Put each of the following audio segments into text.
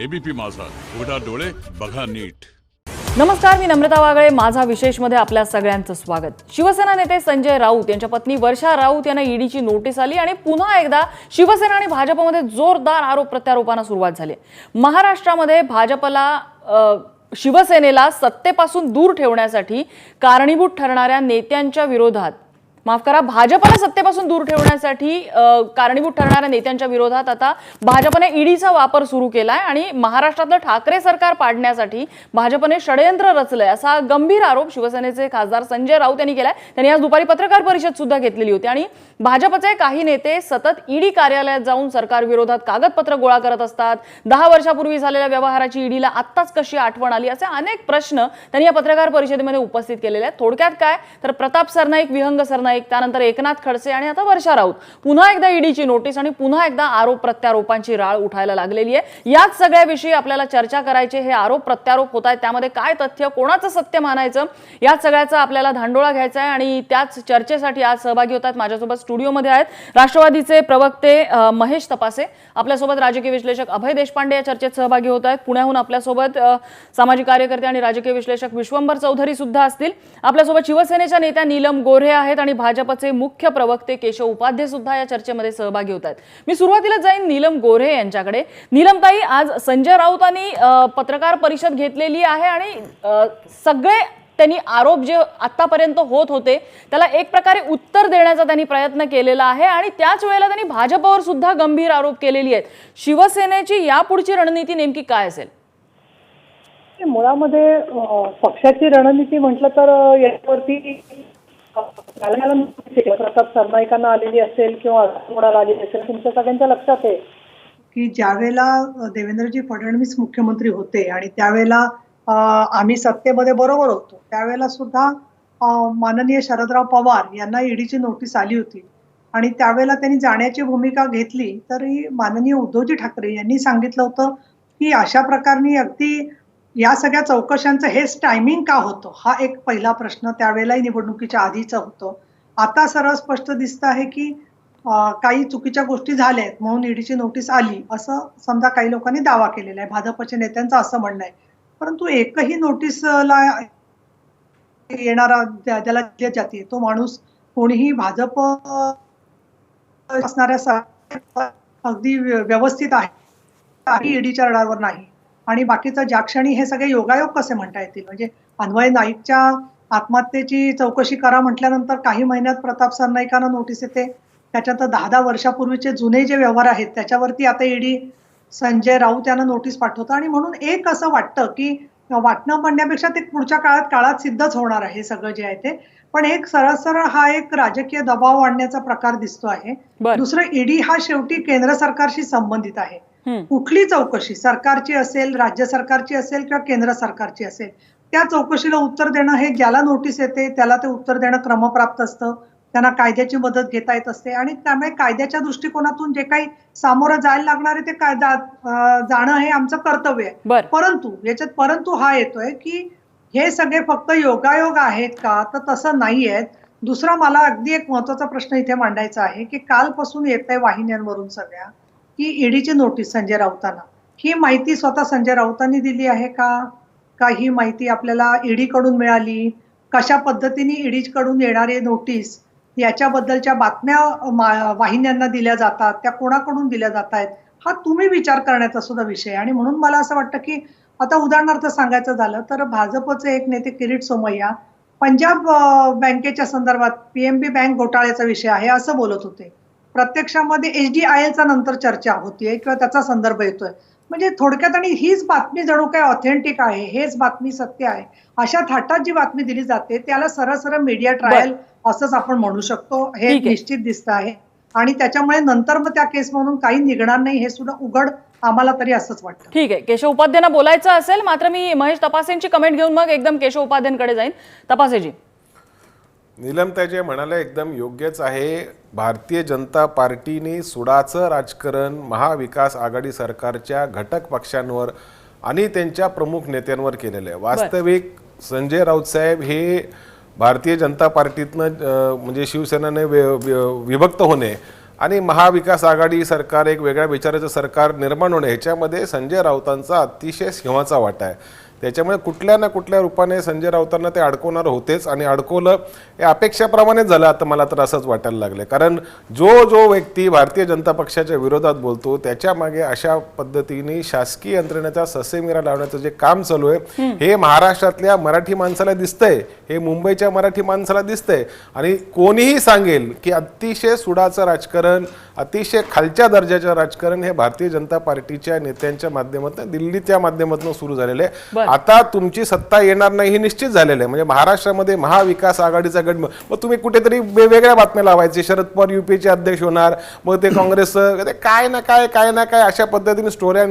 ABP माझा, उघडा डोळे बघा नीट. नमस्कार, मी नम्रता वागळे. माझा विशेषमध्ये आपल्या सगळ्यांचं स्वागत. शिवसेना नेते संजय राऊत यांच्या पत्नी वर्षा राऊत यांना ईडीची नोटीस आली आणि पुन्हा एकदा शिवसेना आणि भाजपमध्ये जोरदार आरोप प्रत्यारोपांना सुरुवात झाली. महाराष्ट्रामध्ये भाजपला शिवसेनेला सत्तेपासून दूर ठेवण्यासाठी कारणीभूत ठरणाऱ्या नेत्यांच्या विरोधात भाजपला सत्तेपासून दूर ठेवण्यासाठी कारणीभूत ठरणाऱ्या नेत्यांच्या विरोधात आता भाजपने ईडीचा वापर सुरू केलाय आणि महाराष्ट्रातलं ठाकरे सरकार पाडण्यासाठी भाजपने षडयंत्र रचलंय असा गंभीर आरोप शिवसेनेचे खासदार संजय राऊत यांनी केलाय. त्यांनी आज दुपारी पत्रकार परिषद सुद्धा घेतलेली होती आणि भाजपचे काही नेते सतत ईडी कार्यालयात जाऊन सरकार विरोधात कागदपत्र गोळा करत असतात. 10 वर्षापूर्वी झालेल्या व्यवहाराची ईडीला आत्ताच कशी आठवण आली असे अनेक प्रश्न त्यांनी या पत्रकार परिषदेमध्ये उपस्थित केलेले आहेत. थोडक्यात काय तर प्रताप सरनाईक, विहंग सरनाईक, त्यानंतर एकनाथ खडसे आणि आता वर्षा राऊत पुन्हा एकदा ईडीची नोटीस आणि पुन्हा एकदा आरोप प्रत्यारोपांची राळ उठायला लागलेली आहे. याच सगळ्याविषयी आपल्याला चर्चा करायची. हे आरोप प्रत्यारोप होत आहेत, त्यामध्ये काय तथ्य, कोणाचं सत्य मानायचं, याच सगळ्याचा आपल्याला धांडोळा घ्यायचा आहे आणि त्याच चर्चेसाठी आज सहभागी होतात. माझ्यासोबत स्टुडिओमध्ये आहेत राष्ट्रवादीचे प्रवक्ते महेश तपासे, आपल्यासोबत राजकीय विश्लेषक अभय देशपांडे या चर्चेत सहभागी होत आहेत. पुण्याहून आपल्यासोबत सामाजिक कार्यकर्ते आणि राजकीय विश्लेषक विश्वंभर चौधरी सुद्धा असतील. आपल्यासोबत शिवसेनेच्या नेत्या नीलम गोऱ्हे आहेत आणि भाजपचे मुख्य प्रवक्ते केशव उपाध्ये सुद्धा या चर्चेमध्ये सहभागी होत आहेत. मी सुरुवातीला जाईन नीलम गोऱ्हे यांच्याकडे. नीलमताई, आज संजय राऊतांनी पत्रकार परिषद घेतलेली आहे आणि सगळे त्यांनी आरोप जे आतापर्यंत होत होते त्याला एक प्रकारे उत्तर देण्याचा त्यांनी प्रयत्न केलेला आहे आणि त्याच वेळेला त्यांनी भाजपवर सुद्धा गंभीर आरोप केलेली आहेत. शिवसेनेची यापुढची रणनीती नेमकी काय असेल? मुळामध्ये पक्षाची रणनीती म्हटलं तर यावरती प्रताप सरनाईकांना आलेली असेल किंवा कोणाला आलेली असेल, तुमच्या सगळ्यांच्या लक्षात आहे की ज्यावेळेला देवेंद्रजी फडणवीस मुख्यमंत्री होते आणि त्यावेळेला आम्ही सत्तेमध्ये बरोबर होतो, त्यावेळेला सुद्धा माननीय शरदराव पवार यांना ईडीची नोटीस आली होती आणि त्यावेळेला त्यांनी जाण्याची भूमिका घेतली. तरी माननीय उद्धवजी ठाकरे यांनी सांगितलं होतं की अशा प्रकारने अगदी या सगळ्या चौकशांचं हेच टायमिंग का होतं, हा एक पहिला प्रश्न त्यावेळेलाही निवडणुकीच्या आधीच होतं. आता सरळ स्पष्ट दिसतं आहे की काही चुकीच्या गोष्टी झाल्या आहेत म्हणून ईडीची नोटीस आली असं समजा काही लोकांनी दावा केलेला आहे. भाजपच्या नेत्यांचं असं म्हणणं आहे. परंतु एकही नोटीसला येणारा ज्याला दिली जाते तो माणूस कोणीही भाजप असणाऱ्या अगदी व्यवस्थित आहे, ईडीच्या रडारवर नाही. आणि बाकीचं ज्या क्षणी हे सगळे योगायोग कसे म्हणता येतील, म्हणजे अन्वय नाईकच्या आत्महत्येची चौकशी करा म्हटल्यानंतर काही महिन्यात प्रताप सरनाईकांना नोटीस येते. त्याच्यानंतर 10 वर्षापूर्वीचे जुने जे व्यवहार आहेत त्याच्यावरती आता ईडी संजय राऊत यांना नोटीस पाठवतं. आणि म्हणून एक असं वाटतं की वाटणं म्हणण्यापेक्षा ते पुढच्या काळात सिद्धच होणार आहे सगळं जे आहे ते. पण एक सरळ हा एक राजकीय दबाव आणण्याचा प्रकार दिसतो आहे. दुसरं, ईडी हा शेवटी केंद्र सरकारशी संबंधित आहे. कुठली चौकशी सरकारची असेल, राज्य सरकारची असेल किंवा केंद्र सरकारची असेल, त्या चौकशीला उत्तर देणं हे ज्याला नोटीस येते त्याला ते उत्तर देणं क्रमप्राप्त असतं. त्यांना कायद्याची मदत घेता येत असते आणि त्यामुळे कायद्याच्या दृष्टिकोनातून जे काही सामोरं जायला लागणार आहे ते जाणं हे आमचं कर्तव्य आहे. परंतु हा येतोय की हे सगळे फक्त योगायोग आहेत का, तर तसं नाही आहेत. दुसरा, मला अगदी एक महत्वाचा प्रश्न इथे मांडायचा आहे की कालपासून येत आहे वाहिन्यांवरून सगळ्या की ईडीची नोटीस संजय राऊतांना, ही माहिती स्वतः संजय राऊतांनी दिली आहे का ही माहिती आपल्याला ईडी कडून मिळाली, कशा पद्धतीने ईडी कडून येणारे नोटीस याच्याबद्दलच्या बातम्या वाहिन्यांना दिल्या जातात, त्या कोणाकडून दिल्या जात आहेत, हा तुम्ही विचार करण्याचा सुद्धा विषय. आणि म्हणून मला असं वाटतं की आता उदाहरणार्थ सांगायचं झालं तर भाजपचे एक नेते किरीट सोमय्या पंजाब बँकेच्या संदर्भात पीएनबी बँक घोटाळ्याचा विषय आहे असं बोलत होते. प्रत्यक्षामध्ये HDILचा नंतर चर्चा होतीये किंवा त्याचा संदर्भ येतोय. म्हणजे थोडक्यात, आणि हीच बातमी जणू काय ऑथेंटिक आहे, हेच बातमी सत्य आहे, अशा थाटात जी बातमी दिली जाते त्याला सरळ मीडिया ट्रायल असंच आपण म्हणू शकतो. हे निश्चित दिसत आहे आणि त्याच्यामुळे नंतर मग त्या केस म्हणून काही निघणार नाही हे सुद्धा उघड आम्हाला तरी असंच वाटतं. ठीक आहे, केशव उपाध्यांना बोलायचं असेल, मात्र मी महेश तपासेंची कमेंट घेऊन मग एकदम केशव उपाध्यांकडे जाईन. तपासेजी. नीलमताई जे म्हणाले एकदम योग्यच आहे. भारतीय जनता पार्टीने सुडाचं राजकारण महाविकास आघाडी सरकारच्या घटक पक्षांवर आणि त्यांच्या प्रमुख नेत्यांवर केलेलं आहे. वास्तविक संजय राऊत साहेब हे भारतीय जनता पार्टीतनं म्हणजे शिवसेनेने विभक्त होणे आणि महाविकास आघाडी सरकार एक वेगळ्या विचाराचं सरकार निर्माण होणे ह्याच्यामध्ये संजय राऊतांचा अतिशय सिंहाचा वाटा आहे. त्याच्यामुळे कुठल्या ना कुठल्या रूपाने संजय राऊतांना ते अडकवणार होतेच आणि अडकवलं हे अपेक्षाप्रमाणेच झालं. आता मला तर असंच वाटायला लागलं, कारण जो व्यक्ती भारतीय जनता पक्षाच्या विरोधात बोलतो त्याच्या मागे अशा पद्धतीने शासकीय यंत्रणेचा ससेमिरा लावण्याचं जे काम चालू आहे हे महाराष्ट्रातल्या मराठी माणसाला दिसतंय, हे मुंबईच्या मराठी माणसाला दिसतंय. आणि कोणीही सांगेल की अतिशय सुडाचं राजकारण, अतिशय खालच्या दर्जाचं राजकारण हे भारतीय जनता पार्टीच्या नेत्यांच्या माध्यमातून, दिल्लीच्या माध्यमातून सुरू झालेलं आहे. आता तुमची सत्ता येणार नाही हे निश्चित झालेलं आहे. म्हणजे महाराष्ट्रामध्ये महाविकास आघाडीचा गट, मग तुम्ही कुठेतरी वेगवेगळ्या बातम्या लावायचे, शरद पवार युपीचे अध्यक्ष होणार, मग ते काँग्रेस काय ना काय अशा पद्धतीने स्टोऱ्या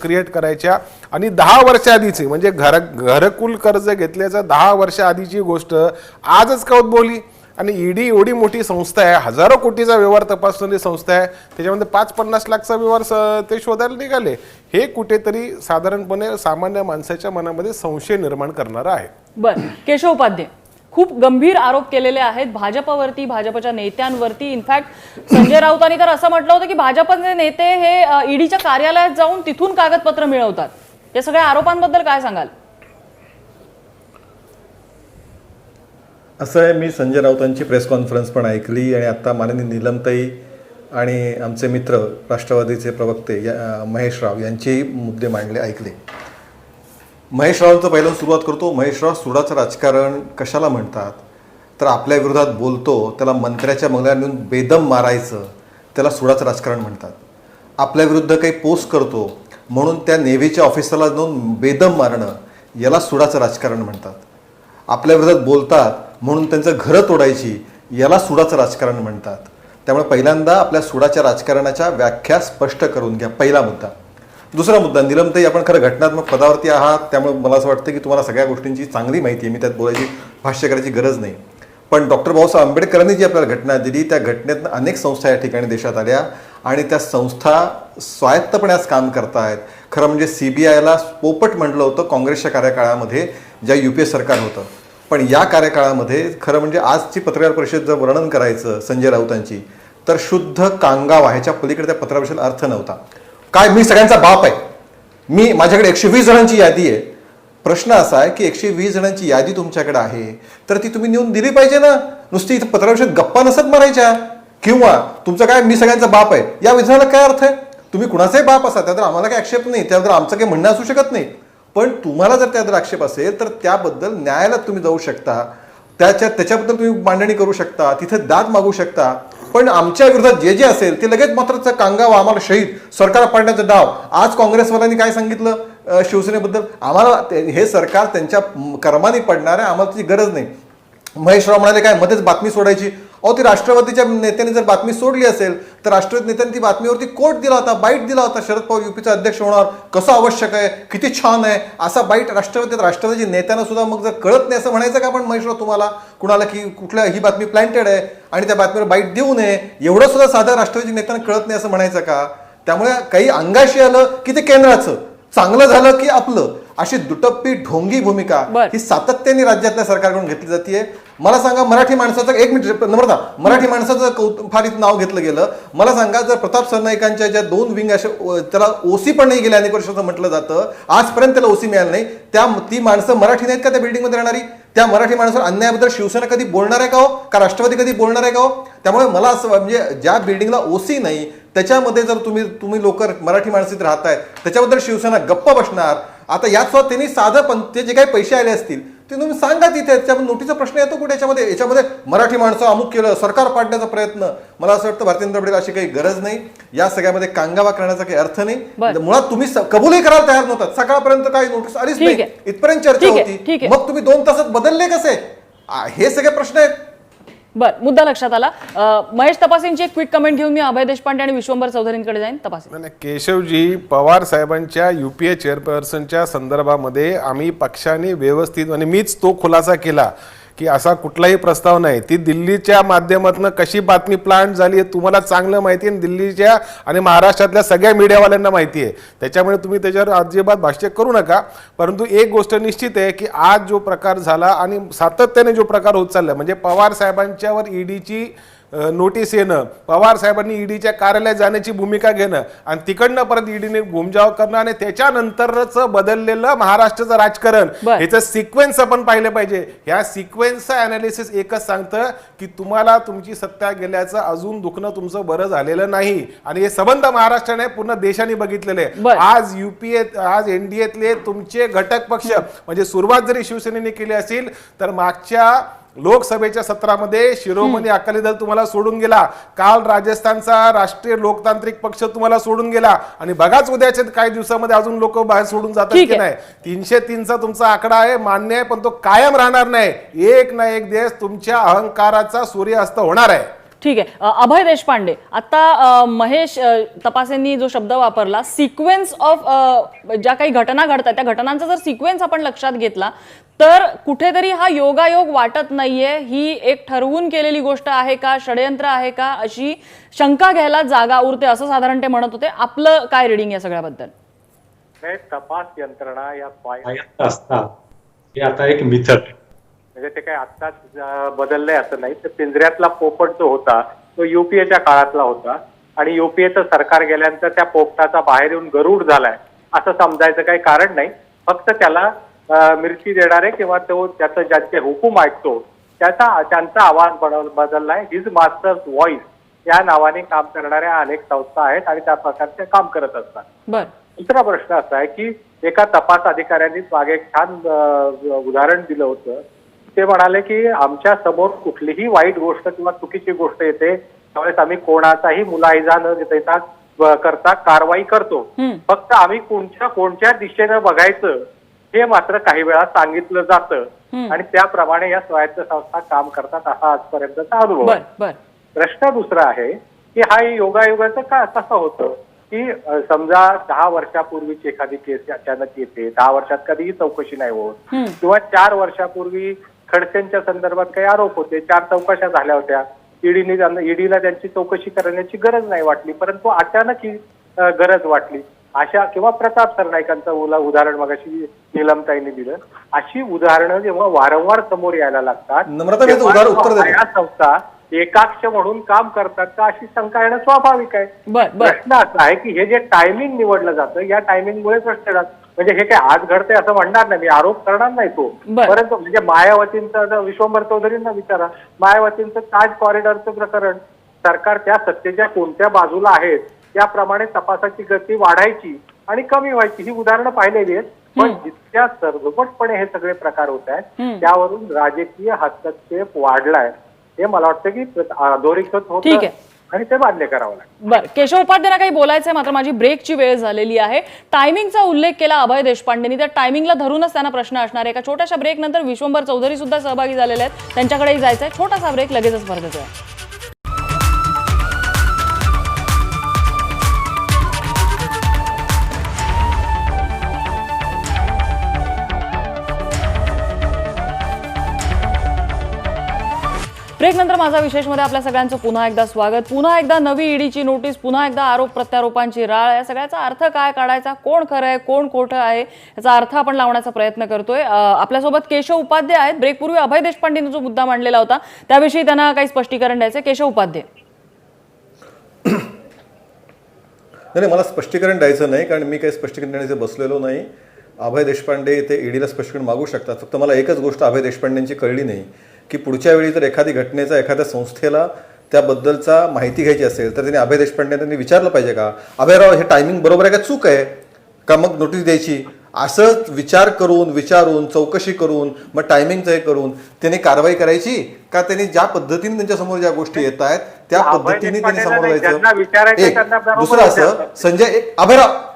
क्रिएट करायच्या. आणि 10 वर्ष आधीची म्हणजे घरकुल कर्ज घेतल्याचं 10 वर्ष आधीची गोष्ट आजच का उद्भवली. आणि ईडी एवढी मोठी संस्था आहे, हजारो कोटीचा व्यवहार तपासणारी संस्था आहे, त्याच्यामध्ये 5-50 लाखचा व्यवहार ते शोधायला निघाले. हे कुठेतरी साधारणपणे सामान्य माणसाच्या मनामध्ये संशय निर्माण करणारा आहे. बरं, केशव उपाध्ये खूप गंभीर आरोप केलेले आहेत भाजपवरती, भाजपच्या नेत्यांवरती. इनफॅक्ट संजय राऊतांनी तर असं म्हटलं होतं की भाजपचे नेते हे ईडीच्या कार्यालयात जाऊन तिथून कागदपत्र मिळवतात. या सगळ्या आरोपांबद्दल काय सांगाल? असं आहे, मी संजय राऊतांची प्रेस कॉन्फरन्स पण ऐकली आणि आत्ता माननीय नीलमताई आणि आमचे मित्र राष्ट्रवादीचे प्रवक्ते महेश राव यांचेही मुद्दे मांडले ऐकले. महेश रावांचं पहिल्यांदा सुरुवात करतो. महेश राव सुडाचं राजकारण कशाला म्हणतात, तर आपल्या विरोधात बोलतो त्याला मंत्र्याच्या बंगल्यावर नेऊन बेदम मारायचं, त्याला सुडाचं राजकारण म्हणतात. आपल्या विरुद्ध काही पोस्ट करतो म्हणून त्या नेव्हीच्या ऑफिसरला नेऊन बेदम मारणं, याला सुडाचं राजकारण म्हणतात. आपल्या विरोधात बोलतात म्हणून त्यांचं घरं तोडायची, याला सुडाचं राजकारण म्हणतात. त्यामुळे पहिल्यांदा आपल्या सुडाच्या राजकारणाच्या व्याख्या स्पष्ट करून घ्या, पहिला मुद्दा. दुसरा मुद्दा, नीलमताई आपण खरं घटनात्मक पदावरती आहात, त्यामुळे मला असं वाटतं की तुम्हाला सगळ्या गोष्टींची चांगली माहिती आहे, मी त्यात बोलायची भाष्य करायची गरज नाही. पण डॉक्टर बाबासाहेब आंबेडकरांनी जी आपल्याला घटना दिली त्या घटनेतनं अनेक संस्था या ठिकाणी देशात आल्या आणि त्या संस्था स्वायत्तपणे आज काम करतायत. खरं म्हणजे CBIला पोपट म्हटलं होतं काँग्रेसच्या कार्यकाळामध्ये ज्या UPA सरकार होतं, पण या कार्यकाळामध्ये खरं म्हणजे आजची पत्रकार परिषद जर वर्णन करायचं संजय राऊतांची, तर शुद्ध कांगावा ह्याच्या पलीकडे त्या पत्रपरिषदेला अर्थ नव्हता. काय मी सगळ्यांचा बाप आहे, माझ्याकडे 120 जणांची यादी आहे. प्रश्न असा आहे की 120 जणांची यादी तुमच्याकडे आहे तर ती तुम्ही नेऊन दिली पाहिजे ना. नुसती इथं पत्रपरिषद गप्पा नसत मारायच्या. किंवा तुमचं काय मी सगळ्यांचा बाप आहे या विधानाला काय अर्थ आहे. तुम्ही कुणाचाही बाप असा त्यावर आम्हाला काही आक्षेप नाही, त्याबद्दल आमचं काही म्हणणं असू शकत नाही. पण तुम्हाला जर त्याबद्दल आक्षेप असेल तर त्याबद्दल न्यायालयात तुम्ही जाऊ शकता, त्याच्याबद्दल तुम्ही मांडणी करू शकता, तिथे दाद मागू शकता. पण आमच्या विरोधात जे असेल ते लगेच मात्र कांगावा, आम्हाला शहीद, सरकार पाडण्याचा डाव. आज काँग्रेसवाल्यांनी काय सांगितलं शिवसेनेबद्दल, आम्हाला हे सरकार त्यांच्या कर्माने पडणार आहे, आम्हाला त्याची गरज नाही. महेश राव म्हणाले काय मध्येच बातमी सोडायची. अहो, ती राष्ट्रवादीच्या नेत्यांनी जर बातमी सोडली असेल तर राष्ट्रवादी नेत्यांनी ती बातमीवरती कोट दिला होता, बाईट दिला होता. शरद पवार UPचा अध्यक्ष होणार, कसं आवश्यक आहे, किती छान आहे, असा बाईट राष्ट्रवादी नेत्यांना सुद्धा मग जर कळत नाही असं म्हणायचं का पण महेश राव तुम्हाला कुणाला की कुठल्या ही बातमी प्लॅन्टेड आहे आणि त्या बातमीवर बाईट देऊ नये, एवढं सुद्धा साधा राष्ट्रवादी नेत्यांना कळत नाही असं म्हणायचं का. त्यामुळे काही अंगाशी आलं की ते केंद्राचं, चांगलं झालं की आपलं, अशी दुटप्पी ढोंगी भूमिका ही सातत्याने राज्यातल्या सरकारकडून घेतली जाते. मला सांगा, मराठी माणसाचं एक मिनिट नम्रता, मराठी माणसाचं फार नाव घेतलं गेलं. मला सांगा, जर प्रताप सरनाईकांच्या ज्या 2 विंग अशा त्याला OC पण नाही गेल्या अनेक वर्षाचं म्हटलं जातं, आजपर्यंत त्याला OC मिळालं नाही, ती माणसं मराठी नाहीत का त्या बिल्डिंगमध्ये राहणारी. त्या मराठी माणसावर अन्यायाबद्दल शिवसेना कधी बोलणार आहे का हो, का राष्ट्रवादी कधी बोलणार आहे का हो. त्यामुळे मला असं म्हणजे ज्या बिल्डिंगला OC नाही त्याच्यामध्ये जर तुम्ही लोक मराठी माणसं राहताय त्याच्याबद्दल शिवसेना गप्प बसणार. आता यात सुद्धा त्यांनी साधं पण ते जे काही पैसे आले असतील ते तुम्ही सांगा तिथे, त्याच्यामध्ये नोटीचा प्रश्न येतो कुठे. याच्यामध्ये मराठी माणसं अमुक केलं, सरकार पाडण्याचा प्रयत्न. मला असं वाटतं भारतीय जनता पार्टीला अशी काही गरज नाही, या सगळ्यामध्ये कांगावा करण्याचा काही अर्थ नाही. मुळात तुम्ही कबूलही करायला तयार नव्हतात, सकाळपर्यंत काही नोटीस आलीच नाही, इथपर्यंत चर्चा होती, मग तुम्ही 2 तासात बदलले कसे, हे सगळे प्रश्न आहेत. बरं, मुद्दा लक्षात आला. महेश तपासेंची एक क्विक कमेंट घेऊन मी अभय देशपांडे आणि विश्वंभर चौधरींकडे जाईन. तपासे. केशवजी, पवार साहेबांच्या UPA चेअरपर्सनच्या संदर्भामध्ये आम्ही पक्षाने व्यवस्थित आणि मीच तो खुलासा केला की असा कुठलाही प्रस्ताव नाही. ती दिल्लीच्या माध्यमातून कशी बातमी प्लांट झाली हे तुम्हाला चांगलं माहिती आहे, दिल्लीच्या आणि महाराष्ट्रातल्या सगळ्या मीडियावाल्यांना माहिती आहे. त्याच्यामुळे तुम्ही त्याच्यावर अजिबात भाष्य करू नका. परंतु एक गोष्ट निश्चित आहे की आज जो प्रकार झाला आणि सातत्याने जो प्रकार होत चालला, म्हणजे पवार साहेबांच्यावर ईडीची नोटीस येणं, पवार साहेबांनी ईडीच्या कार्यालयात जाण्याची भूमिका घेणं आणि तिकडनं परत ईडीने घुमजाव करणं आणि त्याच्यानंतरच बदललेलं महाराष्ट्राचं राजकारण, बरं. ह्याचं सिक्वेन्स आपण पाहिलं पाहिजे. ह्या सिक्वेन्सचं अनालिसिस एकच सांगतं की तुम्हाला तुमची सत्ता गेल्याचं अजून दुखणं तुमचं बरं झालेलं नाही आणि हे संबंध महाराष्ट्राने पूर्ण देशाने बघितलेले आहे. बरं. आज युपीए, आज एनडीएतले तुमचे घटक पक्ष म्हणजे सुरुवात जरी शिवसेनेने केली असेल तर मागच्या लोकसभेच्या सत्रामध्ये शिरोमणी अकाली दल तुम्हाला सोडून गेला, काल राजस्थानचा राष्ट्रीय लोकतांत्रिक पक्ष तुम्हाला सोडून गेला आणि बघाच उद्याच्या काही दिवसामध्ये अजून लोक बाहेर सोडून जातात ठीक की आहे. नाही. 303चा तुमचा आकडा आहे, मान्य आहे, पण तो कायम राहणार नाही. एक ना एक दिवस तुमच्या अहंकाराचा सूर्यास्त होणार आहे. ठीक आहे. अभय देशपांडे, आता महेश तपासेंनी जो शब्द वापरला सिक्वेन्स ऑफ ज्या काही घटना घडतात त्या घटनांचा जर सिक्वेन्स आपण लक्षात घेतला तर कुठेतरी हा योगायोग वाटत नाहीये. ही एक ठरवून केलेली गोष्ट आहे का, षडयंत्र आहे का, अशी शंका घ्यायला जागा उरते असं साधारण ते म्हणत होते. आपलं काय रिडिंग या सगळ्याबद्दल? तपास यंत्रणा या स्वायत्त असतात हे आता एक मिथक आहे. म्हणजे ते काही आत्ताच बदललंय असं नाही. तर पिंजऱ्यातला पोपट जो होता तो युपीएच्या काळातला होता आणि युपीएचं सरकार गेल्यानंतर त्या पोपटाचा बाहेर येऊन गरुड झालाय असं समजायचं काही कारण नाही. फक्त त्याला मिरची देणारे किंवा तो त्याचं ज्यांचे हुकूम ऐकतो त्यांचा आवाज बदललाय. हिज मास्टर्स व्हॉइस या नावाने काम करणाऱ्या अनेक संस्था आहेत आणि त्या प्रकारचे काम करत असतात. बर. दुसरा प्रश्न असा आहे की एका तपास अधिकाऱ्यांनी मागे एक छान उदाहरण दिलं होतं. ते म्हणाले की आमच्या समोर कुठलीही वाईट गोष्ट किंवा चुकीची गोष्ट येते त्यावेळेस आम्ही कोणाचाही मुलाहिजा न देता करता कारवाई करतो. फक्त आम्ही कोणत्या दिशेनं बघायचं हे मात्र काही वेळा सांगितलं जातं आणि त्याप्रमाणे या स्वायत्त संस्था काम करतात असा आजपर्यंतचा अनुभव आहे. प्रश्न दुसरा आहे की हा योगायोगाचं का कसं होतं की समजा 10 वर्षापूर्वीची एखादी केस अचानक येते, 10 वर्षात कधीही चौकशी नाही होत किंवा 4 वर्षापूर्वी खडसेंच्या संदर्भात काही आरोप होते, 4 चौकशा झाल्या होत्या, ईडीला त्यांची चौकशी करण्याची गरज नाही वाटली, परंतु अचानक ही गरज वाटली. अशा किंवा प्रताप सरनाईकांचं उदाहरण मगाशी नीलमताईंनी दिलं. अशी उदाहरणं जेव्हा वारंवार समोर यायला लागतात या संस्था एकाक्ष म्हणून काम करतात का अशी शंका येणं स्वाभाविक आहे. प्रश्न असा आहे की हे जे टायमिंग निवडलं जातं या टायमिंगमुळे प्रश्न येतात. म्हणजे हे काय आज घडते असं म्हणणार नाही, मी आरोप करणार नाही तो, परंतु म्हणजे मायावतींचं विश्वंभर चौधरींना विचारा, मायावतींचं ताज कॉरिडॉरचं प्रकरण सरकार त्या सत्तेच्या कोणत्या बाजूला आहेत त्याप्रमाणे तपासाची गती वाढायची आणि कमी व्हायची ही उदाहरणं पाहिलेली आहेत. पण जितक्या सरसकटपणे हे सगळे प्रकार होत आहेत त्यावरून राजकीय हस्तक्षेप वाढलाय हे मला वाटतं की अधोरेखित होत आणि ते मान्य करावं लागेल. बरं, केशव उपाध्यायांना काही बोलायचंय मात्र माझी ब्रेकची वेळ झालेली आहे. टायमिंगचा उल्लेख केला अभय देशपांडेंनी, त्या टायमिंगला धरूनच त्यांना प्रश्न असणार आहे. एका छोट्याशा ब्रेक नंतर विश्वंभर चौधरी सुद्धा सहभागी झालेले आहेत, त्यांच्याकडेही जायचंय. छोटासा ब्रेक, लगेचच परत येतोय. ब्रेक नंतर माझा विशेषमध्ये आपल्या सगळ्यांचं पुन्हा एकदा स्वागत. पुन्हा एकदा नवी ईडीची नोटीस, पुन्हा एकदा आरोप प्रत्यारोपांची राळ. या सगळ्याचा अर्थ काय काढायचा, कोण खरं आहे कोण खोटं आहे याचा अर्थ आपण लावण्याचा प्रयत्न करतोय. आपल्यासोबत केशव उपाध्याय आहेत. ब्रेकपूर्वी अभय देशपांडेंनी जो मुद्दा मांडलेला होता त्याविषयी त्यांना काही स्पष्टीकरण द्यायचं. केशव उपाध्याय. नाही, मला स्पष्टीकरण द्यायचं नाही कारण मी काही स्पष्टीकरण देण्याचं बसलेलो नाही. अभय देशपांडे ते ईडीला स्पष्टीकरण मागू शकतात. फक्त मला एकच गोष्ट अभय देशपांडेंची कळली नाही की पुढच्या वेळी जर एखादी घटनेचा एखाद्या संस्थेला त्याबद्दलचा माहिती घ्यायची असेल तर त्यांनी अभय देशपांडे त्यांनी विचारलं पाहिजे का, अभयराव हे टायमिंग बरोबर आहे का चूक आहे का, मग नोटीस द्यायची. असं विचारून चौकशी करून मग टायमिंगचं हे करून त्यांनी कारवाई करायची का, त्यांनी ज्या पद्धतीने त्यांच्यासमोर ज्या गोष्टी येत आहेत त्या पद्धतीने त्यांनी समोर जायचं. एक दुसरं असं संजय अभयराव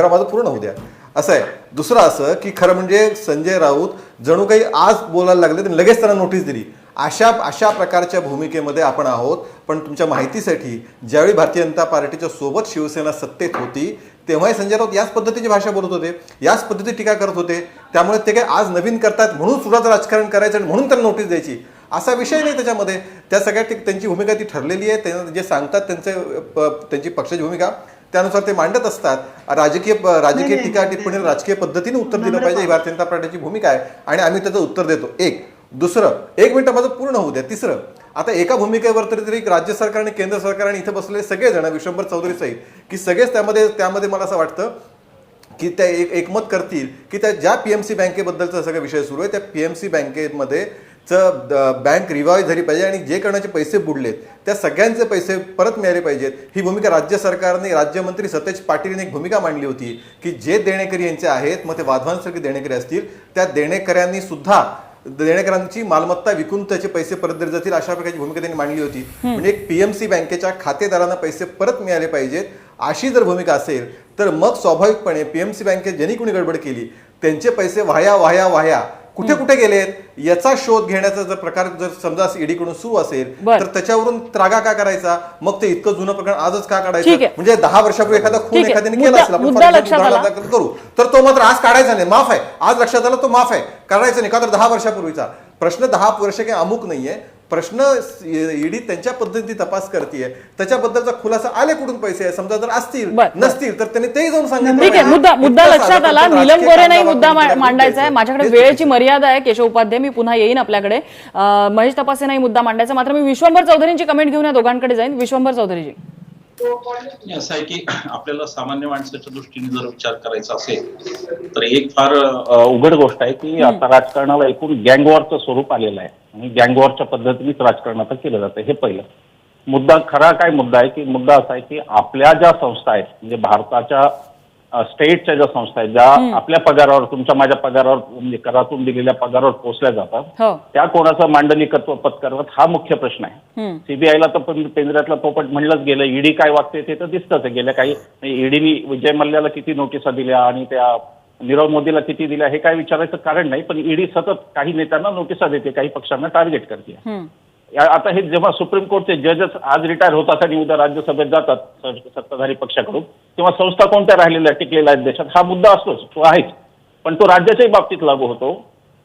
माझं पूर्ण होऊ द्या. असं आहे. दुसरं असं की खरं म्हणजे संजय राऊत जणू काही आज बोलायला लागले तर लगेच त्यांना नोटीस दिली. अशा प्रकारच्या भूमिकेमध्ये आपण आहोत. पण तुमच्या माहितीसाठी ज्यावेळी भारतीय जनता पार्टीच्या सोबत शिवसेना सत्तेत होती तेव्हाही संजय राऊत याच पद्धतीची भाषा बोलत होते, याच पद्धती टीका करत होते. त्यामुळे ते काय आज नवीन करतात म्हणून सुद्धा राजकारण करायचं आणि म्हणून त्यांना नोटीस द्यायची असा विषय नाही त्याच्यामध्ये. त्या सगळ्या त्यांची भूमिका ती ठरलेली आहे. त्यांना जे सांगतात त्यांची पक्षाची भूमिका त्यानुसार ते मांडत असतात. राजकीय टीका टिप्पणी राजकीय पद्धतीने उत्तर दिलं पाहिजे ही भारतीय जनता पार्टीची भूमिका आहे आणि आम्ही त्याचं उत्तर देतो. एक दुसरं, एक मिनिट माझं पूर्ण होऊ द्या. तिसरं, आता एका भूमिकेवर तरी राज्य सरकार आणि केंद्र सरकार आणि इथे बसलेले सगळेजण, विश्वंभर चौधरी सहित, की सगळेच त्यामध्ये मला असं वाटतं की त्या एकमत करतील की त्या ज्या पीएमसी बँकेबद्दलचा सगळा विषय सुरू आहे, त्या पीएमसी बँकेमध्ये बँक रिवाईव्ह झाली पाहिजे आणि जे कोणाचे पैसे बुडलेत त्या सगळ्यांचे पैसे परत मिळाले पाहिजेत. ही भूमिका राज्य सरकारने, राज्यमंत्री सतेज पाटील एक भूमिका मांडली होती की जे देणेकरी यांचे आहेत, मग ते वाधवांसारखे देणेकरी असतील, त्या देणेकऱ्यांनी सुद्धा देणेकरांची मालमत्ता विकून त्याचे पैसे परत दिले जातील, अशा प्रकारची भूमिका त्यांनी मांडली होती. म्हणजे एक पीएमसी बँकेच्या खातेदारांना पैसे परत मिळाले पाहिजेत अशी जर भूमिका असेल तर मग स्वाभाविकपणे पीएमसी बँकेत ज्यांनी कोणी गडबड केली त्यांचे पैसे वाया कुठे कुठे गेलेत याचा शोध घेण्याचा जर प्रकार जर समजा ईडीकडून सुरू असेल तर त्याच्यावरून त्रागा का करायचा, मग ते इतकं जुनं प्रकरण आजच का काढायचं. म्हणजे 10 वर्षापूर्वी एखादा खून एखाद्याने केला असेल, आपण करू तर तो मात्र आज काढायचा नाही, माफ आहे. आज लक्षात आला तो माफ आहे, काढायचा नाही का तर 10 वर्षापूर्वीचा प्रश्न. 10 वर्ष काही अमुक नाहीये प्रश्न. ईडी त्यांच्या पद्धतीने तपास करते, त्याच्याबद्दलचा खुलासा आले कुठून पैसे आहे, समजा जर असतील नसतील तर त्यांनी तेही जाऊन सांगितलं. ठीक आहे, मुद्दा लक्षात आला. नीलम गोरेंनाही मुद्दा मांडायचा आहे. माझ्याकडे वेळेची मर्यादा आहे. केशव उपाध्याय, मी पुन्हा येईन आपल्याकडे. महेश तपासेंनाही मुद्दा मांडायचा, मात्र मी विश्वंभर चौधरींची कमेंट घेऊन या दोघांकडे जाईन. विश्वंभर चौधरीजी, असं आहे की आपल्याला सामान्य माणसाच्या दृष्टीने जर विचार करायचा असेल तर एक फार उघड गोष्ट आहे की आता राजकारणाला एकूण गँगवॉरचं स्वरूप आलेलं आहे आणि गँगवॉरच्या पद्धतीनेच राजकारण आता केलं जातं. हे पहिलं मुद्दा. खरा काय मुद्दा आहे की मुद्दा असा आहे की आपल्या ज्या संस्था आहेत, म्हणजे भारताच्या स्टेटच्या ज्या संस्था आहेत, ज्या आपल्या पगारावर, तुमच्या माझ्या पगारावर, म्हणजे करातून दिलेल्या पगारावर पोहोचल्या जातात, त्या कोणाचं मांडलिकत्व पत्करतात हा मुख्य प्रश्न आहे. सीबीआयला तर पेंजऱ्यातला पोपट म्हणलंच गेलं. ईडी काय वागते ते तर दिसतंच आहे. गेल्या काही ईडीनी विजय मल्ल्याला किती नोटिसा दिल्या आणि त्या नीरव मोदीला किती दिल्या हे काय विचारायचं कारण नाही, पण ईडी सतत काही नेत्यांना नोटिसा देते, काही पक्षांना टार्गेट करते. आता हे जेव्हा सुप्रीम कोर्टचे जजच आज रिटायर होतात आणि उद्या राज्यसभेत जातात सत्ताधारी पक्षाकडून, तेव्हा संस्था कोणत्या राहिलेल्या टिकलेल्या आहेत देशात हा मुद्दा असतोच, तो आहेच. पण तो राज्याच्याही बाबतीत लागू होतो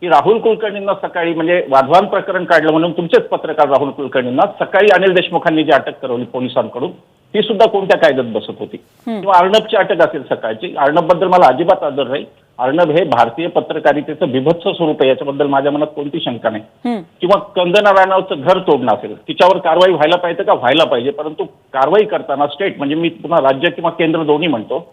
की राहुल कुलकर्णींना सकाळी, म्हणजे वाधवान प्रकरण काढलं म्हणून तुमचेच पत्रकार राहुल कुलकर्णींना सकाळी अनिल देशमुखांनी जी अटक करवली पोलिसांकडून ती सुद्धा कोणत्या कायद्यात बसत होती. किंवा अर्णबची अटक असेल सकाळची, अर्णबबद्दल मला अजिबात आदर नाही. अर्णब हे भारतीय पत्रकारितेचं बिभत्स स्वरूप आहे, याच्याबद्दल माझ्या मनात कोणती शंका नाही. किंवा कंगना राणावतचं घर तोडणं असेल, तिच्यावर कारवाई व्हायला पाहिजे का? व्हायला पाहिजे, परंतु कारवाई करताना स्टेट, म्हणजे मी पुन्हा राज्य किंवा केंद्र दोन्ही म्हणतो,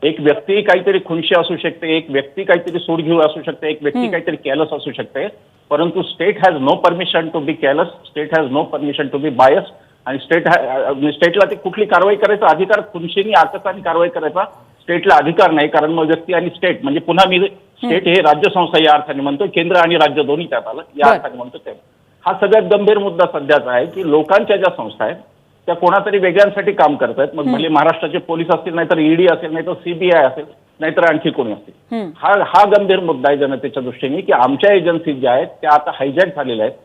एक व्यक्ती काहीतरी खुनशी असू शकते, एक व्यक्ती काहीतरी सूडघेऊ असू शकते, एक व्यक्ती काहीतरी केअरलेस असू शकते, परंतु state has no permission to be careless, state has no permission to be bias, आणि स्टेटला ती कुठली कारवाई करायचा अधिकार, खुनशीनी आकसाने कारवाई करायचा स्टेटला अधिकार नाही. कारण मग व्यक्ती आणि स्टेट, म्हणजे पुन्हा मी स्टेट हे राज्यसंस्था या अर्थाने म्हणतो, केंद्र आणि राज्य दोन्ही त्यात आलं या अर्थाने म्हणतो. ते हा सगळ्यात गंभीर मुद्दा सध्याचा आहे की लोकांच्या ज्या संस्था आहेत त्या कोणातरी वेगळ्यांसाठी काम करतायत. मग भले महाराष्ट्राचे पोलीस असतील, नाहीतर ईडी असेल, नाहीतर सीबीआय असेल, नाहीतर आणखी कोणी असतील. हा गंभीर मुद्दा आहे जनतेच्या दृष्टीने की आमच्या एजन्सी ज्या आहेत त्या आता हायजॅक झालेल्या आहेत,